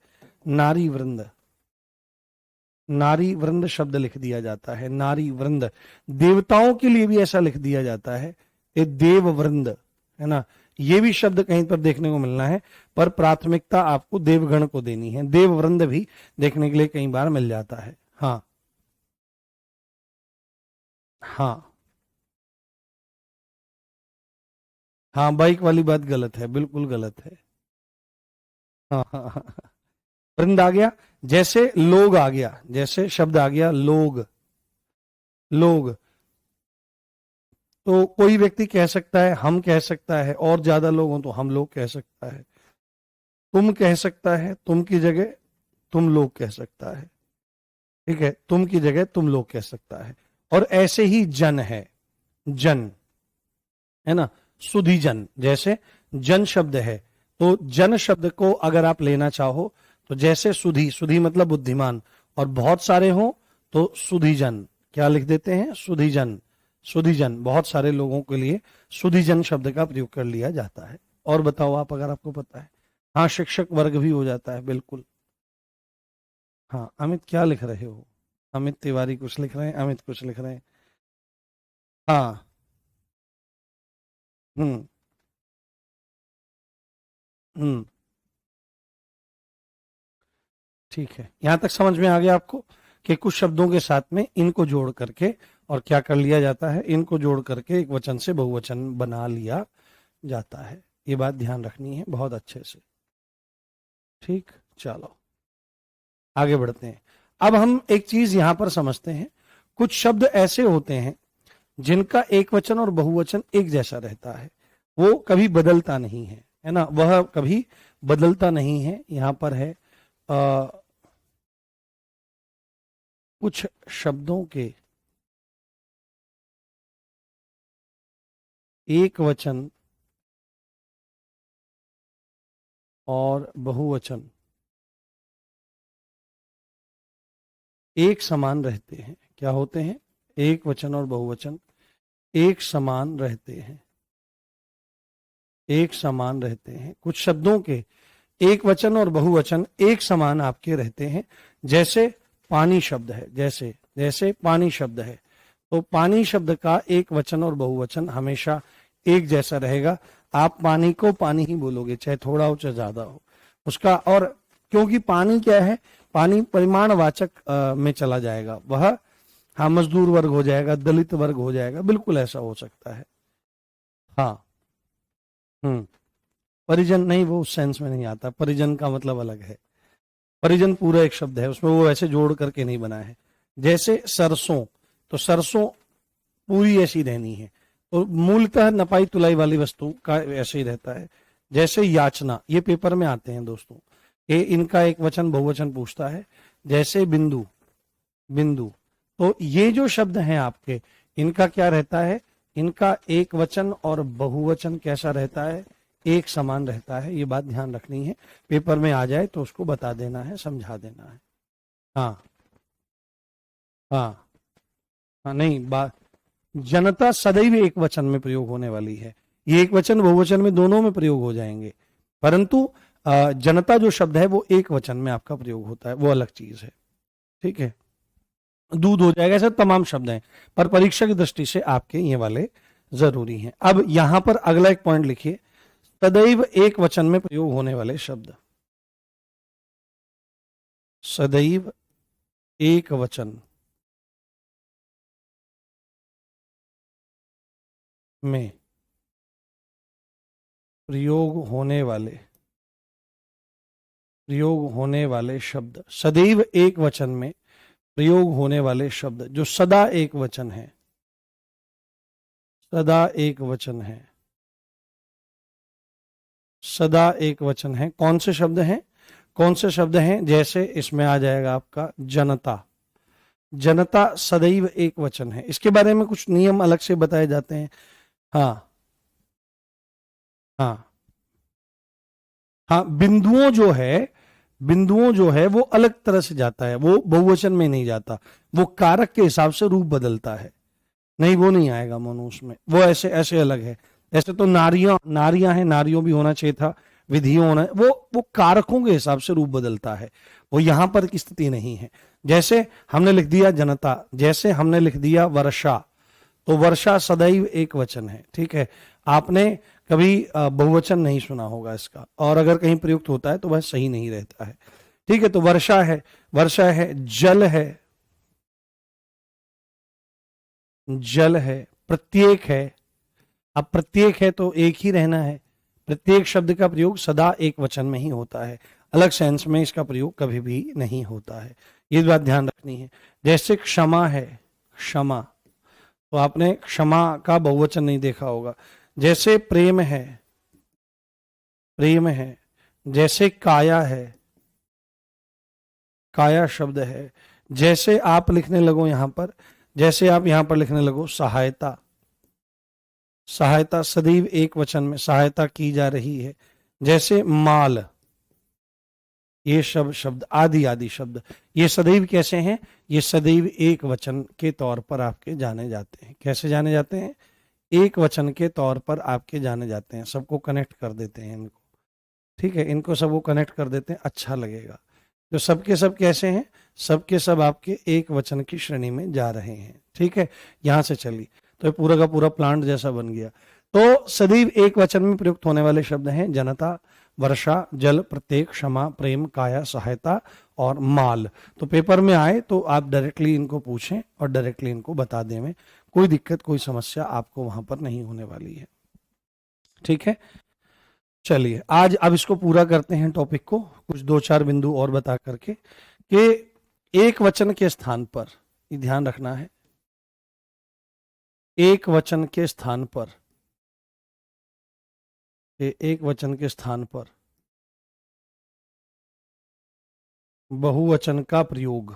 [SPEAKER 1] नारी वृंद, नारी वृंद शब्द लिख दिया जाता है, नारी वृंद। देवताओं के लिए भी ऐसा लिख दिया जाता है, ये देव वृंद, है ना। ये भी शब्द कहीं पर देखने को मिलना है, पर प्राथमिकता आपको देवगण को देनी है। देव वृंद भी देखने के लिए कई बार मिल जाता है। हाँ हाँ हाँ, बाइक वाली बात गलत है, बिल्कुल गलत है। हाँ हाँ हाँ हाँ। वृंद आ गया। जैसे लोग आ गया, जैसे शब्द आ गया लोग, लोग, तो कोई व्यक्ति कह सकता है, हम कह सकता है, और ज्यादा लोग हो तो हम लोग कह सकता है, तुम कह सकता है, तुम की जगह तुम लोग कह सकता है, ठीक है, तुम की जगह तुम लोग कह सकता है। और ऐसे ही जन है, जन, है ना, सुधी जन। जैसे जन शब्द है, तो जन शब्द को अगर आप लेना चाहो तो जैसे सुधी, सुधी मतलब बुद्धिमान, और बहुत सारे हो तो सुधीजन। क्या लिख देते हैं? सुधीजन, सुधीजन। बहुत सारे लोगों के लिए सुधीजन शब्द का प्रयोग कर लिया जाता है। और बताओ आप, अगर आपको पता है। हाँ, शिक्षक वर्ग भी हो जाता है, बिल्कुल। हाँ, अमित क्या लिख रहे हो? अमित तिवारी कुछ लिख रहे हैं, अमित कुछ लिख रहे हैं। हाँ, हम्म हम्म, ठीक है, यहां तक समझ में आ गया आपको कि कुछ शब्दों के साथ में इनको जोड़ करके और क्या कर लिया जाता है, इनको जोड़ करके एक वचन से बहुवचन बना लिया जाता है। ये बात ध्यान रखनी है बहुत अच्छे से। ठीक, चलो आगे बढ़ते हैं। अब हम एक चीज यहां पर समझते हैं, कुछ शब्द ऐसे होते हैं जिनका एक वचन और बहुवचन एक जैसा रहता है, वो कभी बदलता नहीं है ना, वह कभी बदलता नहीं है। यहां पर है कुछ शब्दों के एक वचन और बहुवचन एक समान रहते हैं। क्या होते हैं? एक वचन और बहुवचन एक समान रहते हैं, एक समान रहते हैं। कुछ शब्दों के एक वचन और बहुवचन एक समान आपके रहते हैं। जैसे पानी शब्द है, जैसे जैसे पानी शब्द है, तो पानी शब्द का एक वचन और बहुवचन हमेशा एक जैसा रहेगा। आप पानी को पानी ही बोलोगे, चाहे थोड़ा हो चाहे ज्यादा हो उसका। और क्योंकि पानी क्या है, पानी परिमाणवाचक में चला जाएगा, वह हाँ मजदूर वर्ग हो जाएगा, दलित वर्ग हो जाएगा, बिल्कुल ऐसा हो सकता है। हाँ, परिजन नहीं, वो उस सेंस में नहीं आता, परिजन का मतलब अलग है। परिजन पूरा एक शब्द है, उसमें वो ऐसे जोड़ करके नहीं बना है। जैसे सरसों, तो सरसों पूरी ऐसी रहनी है, तो मूलतः नपाई तुलाई वाली वस्तु का ऐसे ही रहता है। जैसे याचना, ये पेपर में आते हैं दोस्तों, ये इनका एक वचन बहुवचन पूछता है। जैसे बिंदु, बिंदु, तो ये जो शब्द हैं आपके, इनका क्या रहता है, इनका एक वचन और बहुवचन कैसा रहता है, एक समान रहता है। ये बात ध्यान रखनी है, पेपर में आ जाए तो उसको बता देना है, समझा देना है। हाँ हाँ हाँ, नहीं बात, जनता सदैव एक वचन में प्रयोग होने वाली है। ये एक वचन बहुवचन में दोनों में प्रयोग हो जाएंगे, परंतु जनता जो शब्द है वो एक वचन में आपका प्रयोग होता है, वो अलग चीज है। ठीक है, दूध हो जाएगा, ऐसे तमाम शब्द हैं, पर परीक्षा की दृष्टि से आपके ये वाले जरूरी हैं। अब यहां पर अगला एक पॉइंट लिखिए, सदैव एक वचन में प्रयोग होने वाले शब्द, सदैव एक वचन में प्रयोग होने वाले शब्द, सदैव एक वचन में प्रयोग होने वाले शब्द जो सदा एक वचन है, सदा एक वचन है, सदा एक वचन है। कौन से शब्द हैं, कौन से शब्द हैं? जैसे इसमें आ जाएगा आपका जनता, जनता सदैव एक वचन है। इसके बारे में कुछ नियम अलग से बताए जाते हैं। हाँ हाँ हाँ, बिंदुओं जो है वो अलग तरह से जाता है, वो बहुवचन में नहीं जाता, वो कारक के हिसाब से रूप बदलता है। नहीं, वो नहीं आएगा मोनू उसमें, वो ऐसे ऐसे अलग है। ऐसे तो नारियां हैं, नारियों भी होना चाहिए था, विधियों होना, वो कारकों के हिसाब से रूप बदलता है, वो यहां पर की स्थिति नहीं है। जैसे हमने लिख दिया जनता, जैसे हमने लिख दिया वर्षा, तो वर्षा सदैव एक वचन है। ठीक है, आपने कभी बहुवचन नहीं सुना होगा इसका, और अगर कहीं प्रयुक्त होता है तो वह सही नहीं रहता है। ठीक है, तो वर्षा है, वर्षा है, जल है, जल है, प्रत्येक है। अब प्रत्येक है तो एक ही रहना है, प्रत्येक शब्द का प्रयोग सदा एक वचन में ही होता है, अलग सेंस में इसका प्रयोग कभी भी नहीं होता है, ये बात ध्यान रखनी है। जैसे क्षमा है, क्षमा, तो आपने क्षमा का बहुवचन नहीं देखा होगा। जैसे प्रेम है, प्रेम है। जैसे काया है, काया शब्द है। जैसे आप लिखने लगो यहां पर, जैसे आप यहां पर लिखने लगो सहायता, सहायता सदैव एक वचन में सहायता की जा रही है। जैसे माल, ये शब्द आदि आदि शब्द, ये सदैव कैसे हैं, ये सदैव एक वचन के तौर पर आपके जाने जाते हैं। कैसे जाने जाते हैं? एक वचन के तौर पर आपके जाने जाते हैं। सबको कनेक्ट कर देते हैं इनको, ठीक है, इनको सबको कनेक्ट कर देते हैं, अच्छा लगेगा। तो सबके सब कैसे हैं? सबके सब आपके एक वचन की श्रेणी में जा रहे हैं। ठीक है, यहां से चलिए, तो ये पूरा का पूरा प्लांट जैसा बन गया। तो सदैव एक वचन में प्रयुक्त होने वाले शब्द हैं जनता, वर्षा, जल, प्रत्येक, क्षमा, प्रेम, काया, सहायता और माल। तो पेपर में आए तो आप डायरेक्टली इनको पूछें और डायरेक्टली इनको बता दें, कोई दिक्कत कोई समस्या आपको वहां पर नहीं होने वाली है। ठीक है, चलिए आज अब इसको पूरा करते हैं टॉपिक को, कुछ 2-4 बिंदु और बता करके कि एक वचन के स्थान पर, ये ध्यान रखना है, एक वचन के स्थान पर, एक वचन के स्थान पर बहुवचन का प्रयोग।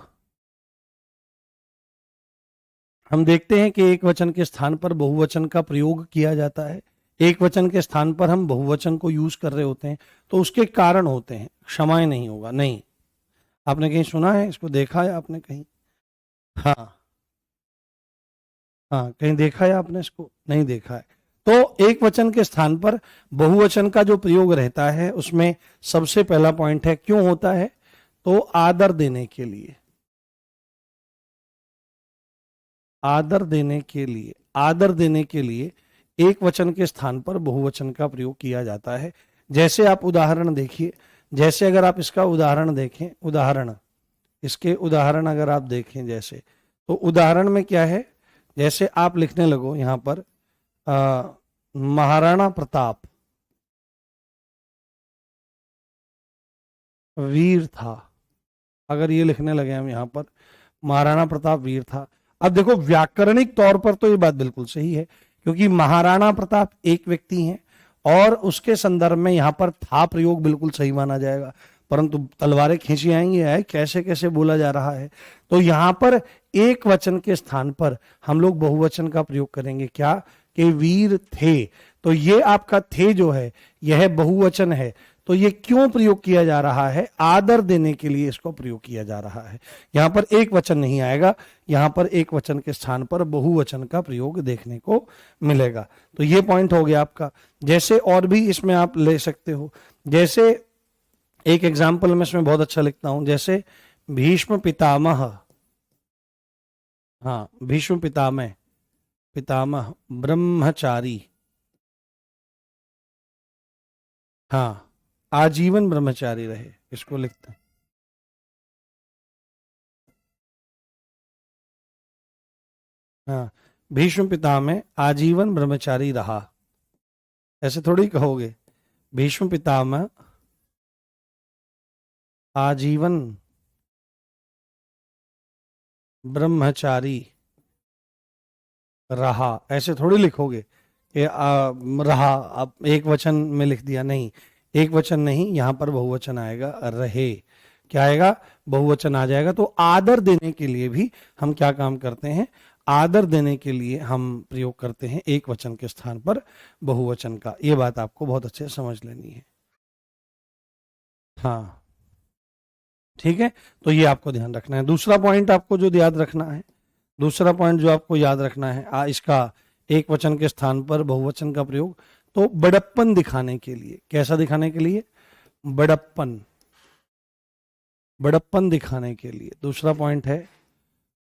[SPEAKER 1] हम देखते हैं कि एक वचन के स्थान पर बहुवचन का प्रयोग किया जाता है, एक वचन के स्थान पर हम बहुवचन को यूज कर रहे होते हैं, तो उसके कारण होते हैं। क्षमाएं नहीं होगा, नहीं, आपने कहीं सुना है इसको, देखा है आपने कहीं? हाँ हाँ, कहीं देखा है आपने इसको? नहीं देखा है। तो एक वचन के स्थान पर बहुवचन का जो प्रयोग रहता है उसमें सबसे पहला पॉइंट है, क्यों होता है? तो आदर देने के लिए, आदर देने के लिए, आदर देने के लिए एक वचन के स्थान पर बहुवचन का प्रयोग किया जाता है। जैसे आप उदाहरण देखिए, जैसे अगर आप इसका उदाहरण देखें, उदाहरण, इसके उदाहरण अगर आप देखें जैसे, तो उदाहरण में क्या है, जैसे आप लिखने लगो यहां पर महाराणा प्रताप वीर था, अगर ये लिखने लगे हम यहां पर महाराणा प्रताप वीर था। अब देखो व्याकरणिक तौर पर तो ये बात बिल्कुल सही है, क्योंकि महाराणा प्रताप एक व्यक्ति हैं और उसके संदर्भ में यहां पर था प्रयोग बिल्कुल सही माना जाएगा, परंतु तलवारें खींची आएंगी है, कैसे कैसे बोला जा रहा है। तो यहां पर एक वचन के स्थान पर हम लोग बहुवचन का प्रयोग करेंगे, क्या कि वीर थे। तो ये आपका थे जो है यह बहुवचन है, तो ये क्यों प्रयोग किया जा रहा है? आदर देने के लिए इसको प्रयोग किया जा रहा है। यहां पर एक वचन नहीं आएगा, यहां पर एक वचन के स्थान पर बहुवचन का प्रयोग देखने को मिलेगा। तो ये पॉइंट हो गया आपका। जैसे और भी इसमें आप ले सकते हो, जैसे एक एग्जाम्पल में इसमें बहुत अच्छा लिखता हूं, जैसे भीष्म पितामह, हाँ भीष्म पितामह, पितामह ब्रह्मचारी, हाँ आजीवन ब्रह्मचारी रहे, इसको लिखते हैं। हाँ, भीष्म पितामह आजीवन ब्रह्मचारी रहा, ऐसे थोड़ी कहोगे, भीष्म पितामह आजीवन ब्रह्मचारी रहा, ऐसे थोड़ी लिखोगे कि रहा, आप एक वचन में लिख दिया, नहीं, एक वचन नहीं, यहां पर बहुवचन आएगा, रहे, क्या आएगा? बहुवचन आ जाएगा। तो आदर देने के लिए भी हम क्या काम करते हैं? आदर देने के लिए हम प्रयोग करते हैं एक वचन के स्थान पर बहुवचन का। ये बात आपको बहुत अच्छे से समझ लेनी है। हाँ ठीक है, तो ये आपको ध्यान रखना है। दूसरा पॉइंट आपको जो याद रखना है, दूसरा पॉइंट जो आपको याद रखना है, इसका एक वचन के स्थान पर बहुवचन का प्रयोग, तो बड़प्पन दिखाने के लिए, कैसा दिखाने के लिए? बड़प्पन, बड़प्पन दिखाने के लिए। दूसरा पॉइंट है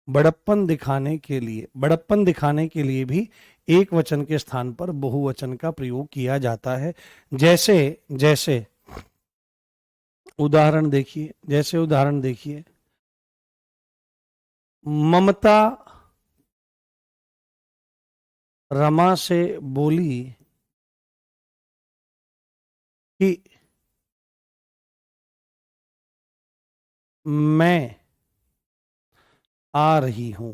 [SPEAKER 1] बड़प्पन दिखाने के लिए, बड़प्पन दिखाने के लिए भी एक वचन के स्थान पर बहुवचन का प्रयोग किया जाता है। जैसे जैसे उदाहरण देखिए, जैसे उदाहरण देखिए, ममता रमा से बोली कि मैं आ रही हूं,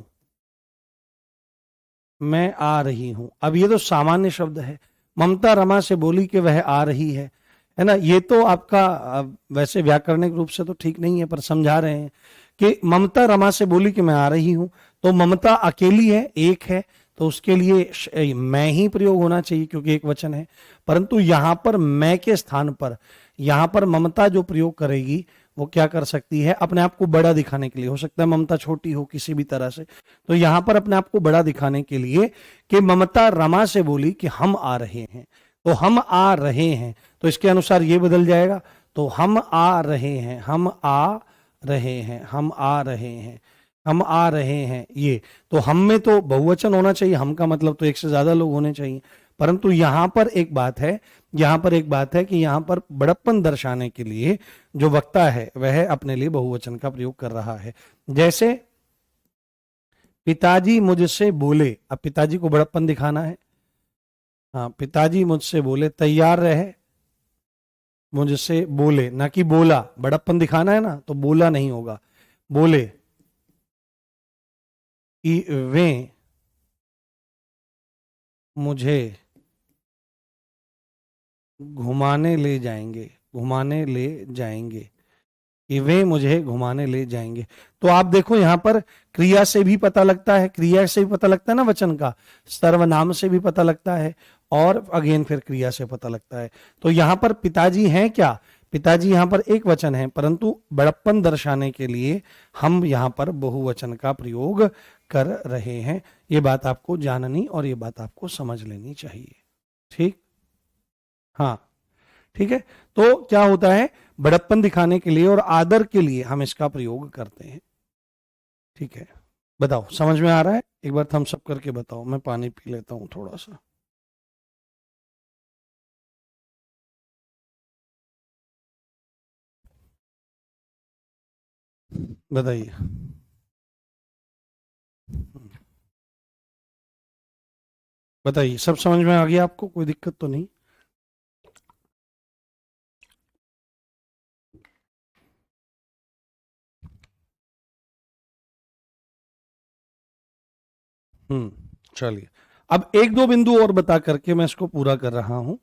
[SPEAKER 1] मैं आ रही हूं। अब ये तो सामान्य शब्द है, ममता रमा से बोली कि वह आ रही है ना, ये तो आपका वैसे व्याकरणिक रूप से तो ठीक नहीं है, पर समझा रहे हैं कि ममता रमा से बोली कि मैं आ रही हूं, तो ममता अकेली है, एक है, तो उसके लिए मैं ही प्रयोग होना चाहिए क्योंकि एक वचन है। परंतु यहां पर मैं के स्थान पर, यहां पर ममता जो प्रयोग करेगी वो क्या कर सकती है? अपने आप को बड़ा दिखाने के लिए, हो सकता है ममता छोटी हो किसी भी तरह से, तो यहां पर अपने आप को बड़ा दिखाने के लिए कि ममता रमा से बोली कि हम आ रहे हैं, तो हम आ रहे हैं, तो इसके अनुसार ये बदल जाएगा, तो हम आ रहे हैं, हम आ रहे हैं, हम आ रहे हैं, हम आ रहे हैं। ये तो हम में तो बहुवचन होना चाहिए, हम का मतलब तो एक से ज्यादा लोग होने चाहिए, परंतु यहां पर एक बात है, यहां पर एक बात है कि यहां पर बड़प्पन दर्शाने के लिए जो वक्ता है वह अपने लिए बहुवचन का प्रयोग कर रहा है। जैसे पिताजी मुझसे बोले, अब पिताजी को बड़प्पन दिखाना है। हाँ, पिताजी मुझसे बोले तैयार रहे, मुझसे बोले, ना कि बोला। बड़प्पन दिखाना है ना, तो बोला नहीं होगा, बोले कि वे मुझे घुमाने ले जाएंगे, घुमाने ले जाएंगे, कि वे मुझे घुमाने ले जाएंगे। तो आप देखो यहां पर क्रिया से भी पता लगता है, क्रिया से भी पता लगता है ना वचन का, सर्वनाम से भी पता लगता है, और अगेन फिर क्रिया से पता लगता है। तो यहां पर पिताजी हैं क्या, पिताजी यहां पर एक वचन है, परंतु बड़प्पन दर्शाने के लिए हम यहां पर बहुवचन का प्रयोग कर रहे हैं। ये बात आपको जाननी और ये बात आपको समझ लेनी चाहिए। ठीक, हाँ, ठीक है। तो क्या होता है, बड़प्पन दिखाने के लिए और आदर के लिए हम इसका प्रयोग करते हैं। ठीक है, बताओ समझ में आ रहा है? एक बार थम्स अप करके बताओ, मैं पानी पी लेता हूं थोड़ा सा। बताइए। बताइए, सब समझ में आ गया आपको? कोई दिक्कत तो नहीं? चलिए, अब एक दो बिंदु और बता करके मैं इसको पूरा कर रहा हूं।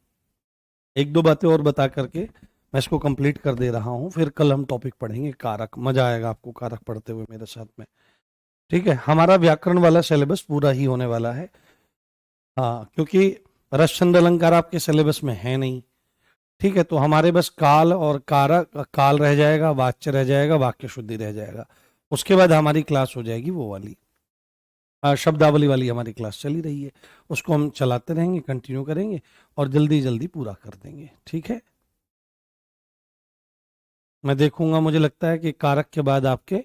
[SPEAKER 1] एक दो बातें और बता करके मैं इसको कंप्लीट कर दे रहा हूं, फिर कल हम टॉपिक पढ़ेंगे कारक। मजा आएगा आपको कारक पढ़ते हुए मेरे साथ में। ठीक है, हमारा व्याकरण वाला सिलेबस पूरा ही होने वाला है। हाँ, क्योंकि रस छंद अलंकार आपके सिलेबस में है नहीं। ठीक है, तो हमारे बस काल और कारक, काल रह जाएगा, वाच्य रह जाएगा, वाक्य शुद्धि रह जाएगा। उसके बाद हमारी क्लास हो जाएगी वो वाली, शब्दावली वाली हमारी क्लास चली रही है, उसको हम चलाते रहेंगे, कंटिन्यू करेंगे और जल्दी जल्दी पूरा कर देंगे। ठीक है, मैं देखूंगा, मुझे लगता है कि कारक के बाद आपके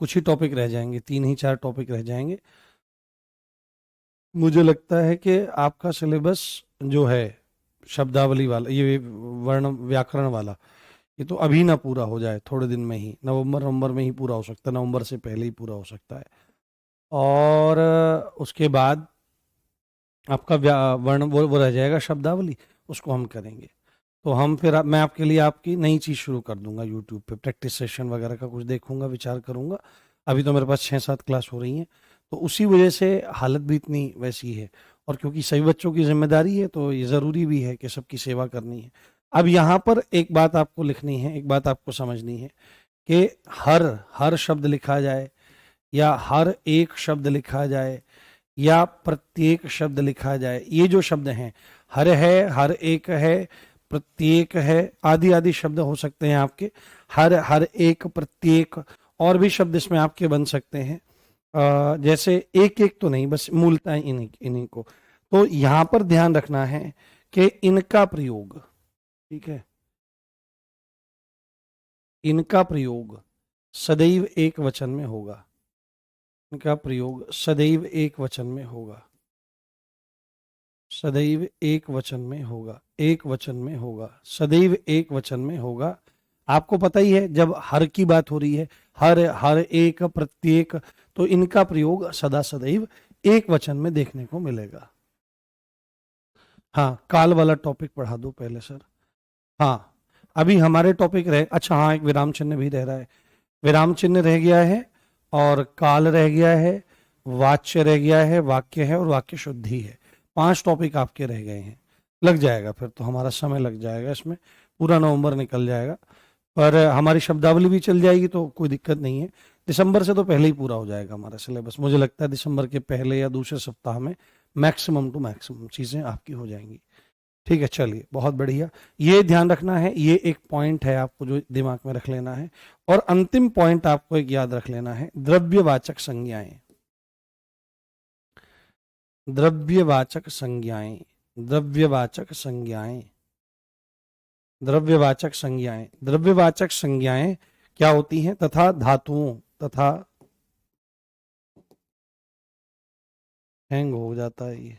[SPEAKER 1] कुछ ही टॉपिक रह जाएंगे, तीन ही चार टॉपिक रह जाएंगे। मुझे लगता है कि आपका सिलेबस जो है शब्दावली वाला, ये वर्ण व्याकरण वाला, ये तो अभी ना पूरा हो जाए, थोड़े दिन में ही, नवंबर नवंबर में ही पूरा हो सकता है, नवंबर से पहले ही पूरा हो सकता है। और उसके बाद आपका वर्ण वो रह जाएगा शब्दावली, उसको हम करेंगे। तो हम फिर मैं आपके लिए आपकी नई चीज़ शुरू कर दूंगा, यूट्यूब पे प्रैक्टिस सेशन वगैरह का कुछ देखूंगा, विचार करूंगा। अभी तो मेरे पास 6-7 क्लास हो रही हैं, तो उसी वजह से हालत भी इतनी वैसी है। और क्योंकि सभी बच्चों की जिम्मेदारी है, तो ये ज़रूरी भी है कि सबकी सेवा करनी है। अब यहाँ पर एक बात आपको लिखनी है, एक बात आपको समझनी है कि हर हर शब्द लिखा जाए, या हर एक शब्द लिखा जाए, या प्रत्येक शब्द लिखा जाए, ये जो शब्द हैं, हर है, हर एक है, प्रत्येक है, आदि आदि शब्द हो सकते हैं आपके। हर हर एक प्रत्येक, और भी शब्द इसमें आपके बन सकते हैं। जैसे एक एक तो नहीं, बस मूलतः इन्हीं इन्हीं को। तो यहां पर ध्यान रखना है कि इनका प्रयोग, ठीक है, इनका प्रयोग सदैव एक वचन में होगा। इनका प्रयोग सदैव एक वचन में होगा, सदैव एक वचन में होगा, एक वचन में होगा, सदैव एक वचन में होगा। आपको पता ही है, जब हर की बात हो रही है, हर हर एक प्रत्येक, तो इनका प्रयोग सदा सदैव एक वचन में देखने को मिलेगा। हाँ, काल वाला टॉपिक पढ़ा दो पहले सर। हाँ, अभी हमारे टॉपिक रहे, अच्छा हाँ, एक विराम चिन्ह भी रह रहा है। विराम चिन्ह रह गया है, और काल रह गया है, वाच्य रह गया है, वाक्य है, और वाक्य शुद्धि है। 5 टॉपिक आपके रह गए हैं। लग जाएगा, फिर तो हमारा समय लग जाएगा इसमें, पूरा नवंबर निकल जाएगा। पर हमारी शब्दावली भी चल जाएगी, तो कोई दिक्कत नहीं है। दिसंबर से तो पहले ही पूरा हो जाएगा हमारा सिलेबस, मुझे लगता है दिसंबर के पहले या दूसरे सप्ताह में मैक्सिमम टू मैक्सिमम चीज़ें आपकी हो जाएंगी। ठीक है, चलिए, बहुत बढ़िया। ये ध्यान रखना है, ये एक पॉइंट है आपको जो दिमाग में रख लेना है। और अंतिम पॉइंट आपको एक याद रख लेना है, द्रव्यवाचक संज्ञाएं। द्रव्यवाचक संज्ञाएं, द्रव्यवाचक संज्ञाएं, द्रव्यवाचक संज्ञाएं, द्रव्यवाचक संज्ञाएं क्या होती हैं? तथा धातुओं, तथा, हैंग हो जाता है ये,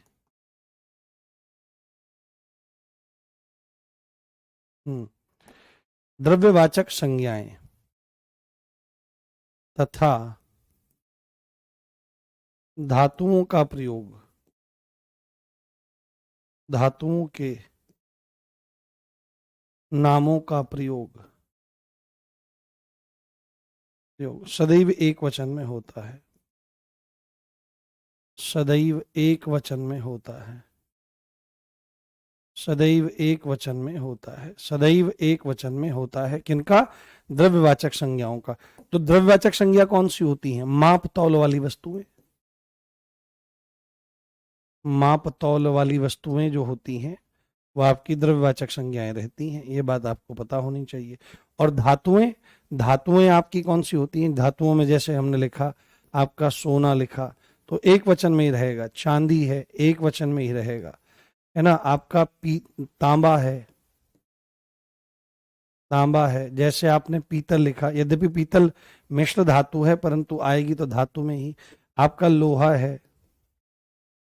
[SPEAKER 1] द्रव्यवाचक संज्ञाएं तथा धातुओं का प्रयोग, धातुओं के नामों का प्रयोग सदैव एक वचन में होता है, सदैव एक वचन में होता है, सदैव एक वचन में होता है, सदैव एक वचन में होता है। किनका? द्रव्यवाचक संज्ञाओं का। तो द्रव्यवाचक संज्ञा कौन सी होती है? माप तौल वाली वस्तुएं, माप तौल वाली वस्तुएं जो होती हैं वो आपकी द्रव्यवाचक संज्ञाएं रहती हैं, ये बात आपको पता होनी चाहिए। और धातुएं, धातुएं आपकी कौन सी होती हैं? धातुओं में जैसे हमने लिखा आपका सोना लिखा तो एक वचन में ही रहेगा, चांदी है एक वचन में ही रहेगा, है ना। आपका तांबा है, तांबा है, जैसे आपने पीतल लिखा, यद्यपि पीतल मिश्र धातु है परंतु आएगी तो धातु में ही। आपका लोहा है,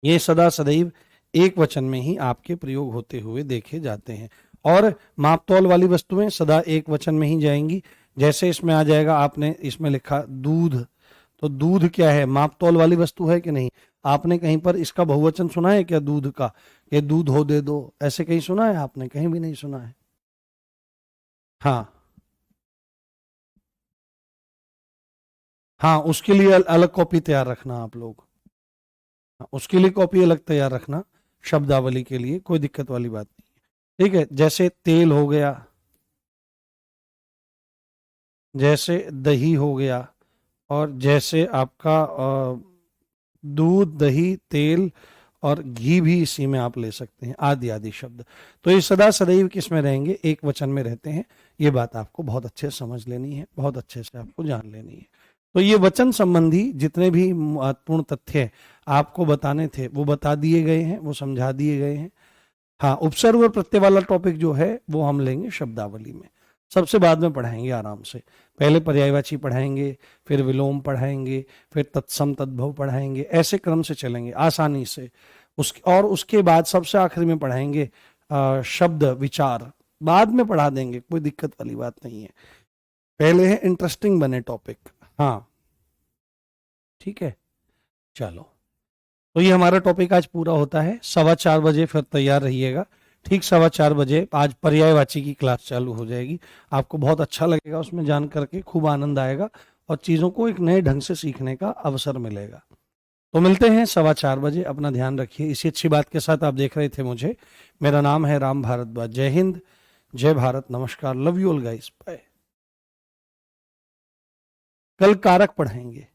[SPEAKER 1] ये सदा सदैव एक वचन में ही आपके प्रयोग होते हुए देखे जाते हैं। और मापतौल वाली वस्तुएं सदा एक वचन में ही जाएंगी। जैसे इसमें आ जाएगा, आपने इसमें लिखा दूध, तो दूध क्या है? मापतौल वाली वस्तु है कि नहीं? आपने कहीं पर इसका बहुवचन सुना है क्या? दूध का, ये दूध हो दे दो, ऐसे कहीं सुना है आपने? कहीं भी नहीं सुना है। हाँ हाँ, उसके लिए अलग कॉपी तैयार रखना आप लोग, उसके लिए कॉपी अलग तैयार रखना, शब्दावली के लिए कोई दिक्कत वाली बात नहीं है। ठीक है, जैसे तेल हो गया, जैसे दही हो गया, और जैसे आपका दूध, दही, तेल और घी भी इसी में आप ले सकते हैं, आदि आदि शब्द। तो ये सदा सदैव किस में रहेंगे? एक वचन में रहते हैं। ये बात आपको बहुत अच्छे से समझ लेनी है, बहुत अच्छे से आपको जान लेनी है। तो ये वचन संबंधी जितने भी महत्वपूर्ण तथ्य आपको बताने थे वो बता दिए गए हैं, वो समझा दिए गए हैं। हाँ, उपसर्ग और प्रत्यय वाला टॉपिक जो है वो हम लेंगे शब्दावली में, सबसे बाद में पढ़ाएंगे आराम से। पहले पर्यायवाची पढ़ाएंगे, फिर विलोम पढ़ाएंगे, फिर तत्सम तद्भव पढ़ाएंगे, ऐसे क्रम से चलेंगे आसानी से। और उसके बाद सबसे आखिर में पढ़ाएंगे शब्द विचार, बाद में पढ़ा देंगे, कोई दिक्कत वाली बात नहीं है। पहले है इंटरेस्टिंग बने टॉपिक। हाँ ठीक है, चलो। तो ये हमारा टॉपिक आज पूरा होता है। 4:15 बजे फिर तैयार रहिएगा। ठीक 4:15 बजे आज पर्यायवाची की क्लास चालू हो जाएगी। आपको बहुत अच्छा लगेगा, उसमें जान करके खूब आनंद आएगा और चीज़ों को एक नए ढंग से सीखने का अवसर मिलेगा। तो मिलते हैं 4:15 बजे। अपना ध्यान रखिए। इसी अच्छी बात के साथ आप देख रहे थे मुझे। मेरा नाम है राम भारद्वाज। जय हिंद, जय भारत, नमस्कार, love you all guys, bye. कल कारक पढ़ाएंगे।